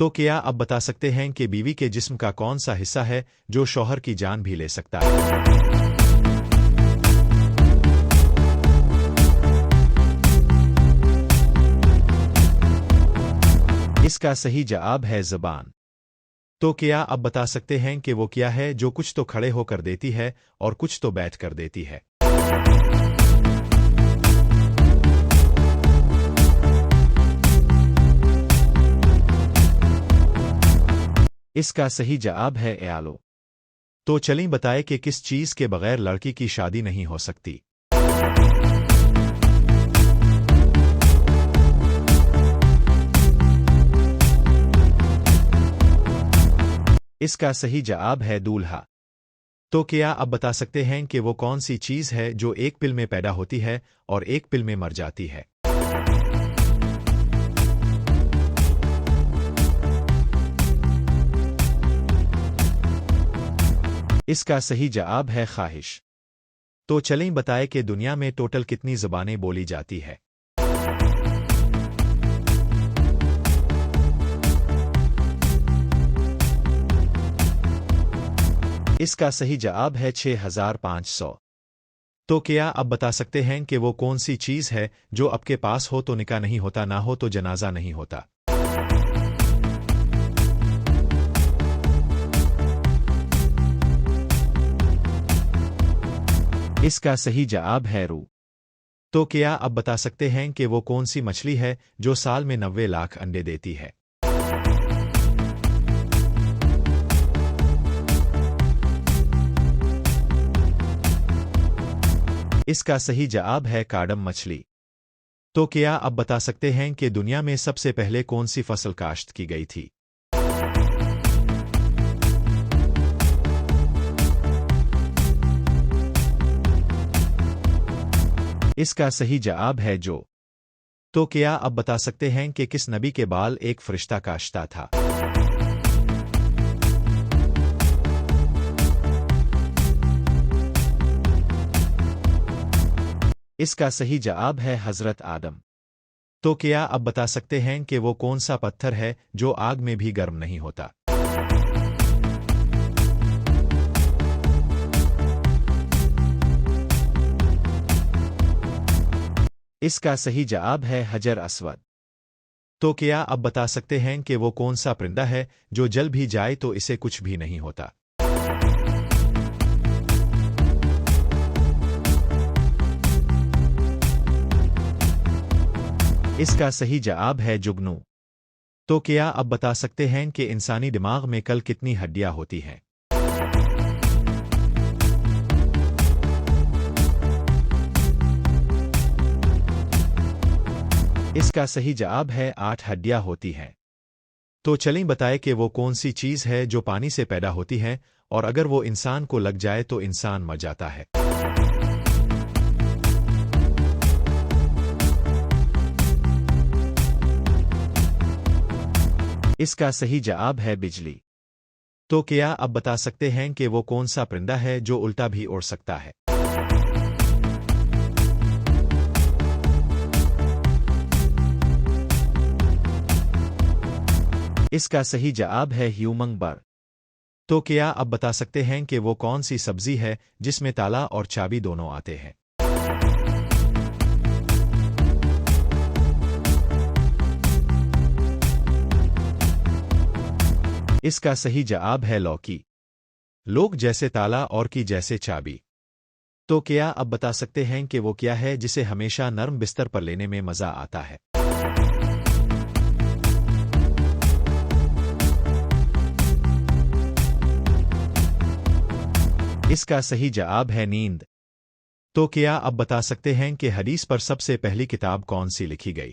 تو کیا آپ بتا سکتے ہیں کہ بیوی کے جسم کا کون سا حصہ ہے جو شوہر کی جان بھی لے سکتا ہے؟ اس کا صحیح جواب ہے زبان۔ تو کیا آپ بتا سکتے ہیں کہ وہ کیا ہے جو کچھ تو کھڑے ہو کر دیتی ہے اور کچھ تو بیٹھ کر دیتی ہے؟ اس کا صحیح جواب ہے آلو۔ تو چلیں بتائیں کہ کس چیز کے بغیر لڑکی کی شادی نہیں ہو سکتی؟ اس کا صحیح جواب ہے دولہا۔ تو کیا آپ بتا سکتے ہیں کہ وہ کون سی چیز ہے جو ایک پل میں پیدا ہوتی ہے اور ایک پل میں مر جاتی ہے؟ اس کا صحیح جواب ہے خواہش۔ تو چلیں بتائیں کہ دنیا میں ٹوٹل کتنی زبانیں بولی جاتی ہے؟ اس کا صحیح جواب ہے 6500۔ تو کیا آپ بتا سکتے ہیں کہ وہ کون سی چیز ہے جو آپ کے پاس ہو تو نکاح نہیں ہوتا، نہ ہو تو جنازہ نہیں ہوتا؟ اس کا صحیح جواب ہے روح۔ تو کیا آپ بتا سکتے ہیں کہ وہ کون سی مچھلی ہے جو سال میں 90 لاکھ انڈے دیتی ہے؟ اس کا صحیح جواب ہے کاڈم مچھلی۔ تو کیا آپ بتا سکتے ہیں کہ دنیا میں سب سے پہلے کون سی فصل کاشت کی گئی تھی؟ اس کا صحیح جواب ہے جو۔ تو کیا آپ بتا سکتے ہیں کہ کس نبی کے بال ایک فرشتہ کاشتا تھا؟ اس کا صحیح جواب ہے حضرت آدم۔ تو کیا آپ بتا سکتے ہیں کہ وہ کون سا پتھر ہے جو آگ میں بھی گرم نہیں ہوتا؟ اس کا صحیح جواب ہے حجر اسود۔ تو کیا آپ بتا سکتے ہیں کہ وہ کون سا پرندہ ہے جو جل بھی جائے تو اسے کچھ بھی نہیں ہوتا؟ اس کا صحیح جواب ہے جگنو۔ تو کیا آپ بتا سکتے ہیں کہ انسانی دماغ میں کل کتنی ہڈیاں ہوتی ہیں؟ اس کا صحیح جواب ہے 8 ہڈیاں ہوتی ہیں۔ تو چلیں بتائیں کہ وہ کون سی چیز ہے جو پانی سے پیدا ہوتی ہے اور اگر وہ انسان کو لگ جائے تو انسان مر جاتا ہے؟ اس کا صحیح جواب ہے بجلی۔ تو کیا آپ بتا سکتے ہیں کہ وہ کون سا پرندہ ہے جو الٹا بھی اڑ سکتا ہے؟ اس کا صحیح جواب ہے ہیومنگ برڈ۔ تو کیا آپ بتا سکتے ہیں کہ وہ کون سی سبزی ہے جس میں تالا اور چابی دونوں آتے ہیں؟ اس کا صحیح جواب ہے لوکی۔ لوگ جیسے تالا اور کی جیسے چابی۔ تو کیا آپ بتا سکتے ہیں کہ وہ کیا ہے جسے ہمیشہ نرم بستر پر لینے میں مزہ آتا ہے؟ اس کا صحیح جواب ہے نیند۔ تو کیا آپ بتا سکتے ہیں کہ حدیث پر سب سے پہلی کتاب کون سی لکھی گئی؟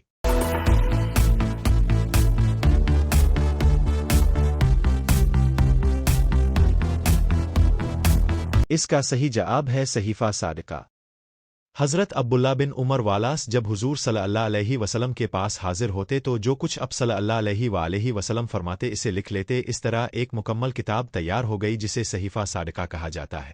اس کا صحیح جواب ہے صحیفہ صادقہ۔ حضرت عبداللہ بن عمر والاس جب حضور صلی اللہ علیہ وسلم کے پاس حاضر ہوتے تو جو کچھ اب صلی اللہ علیہ وآلہ وسلم فرماتے اسے لکھ لیتے، اس طرح ایک مکمل کتاب تیار ہو گئی جسے صحیفہ صادقہ کہا جاتا ہے۔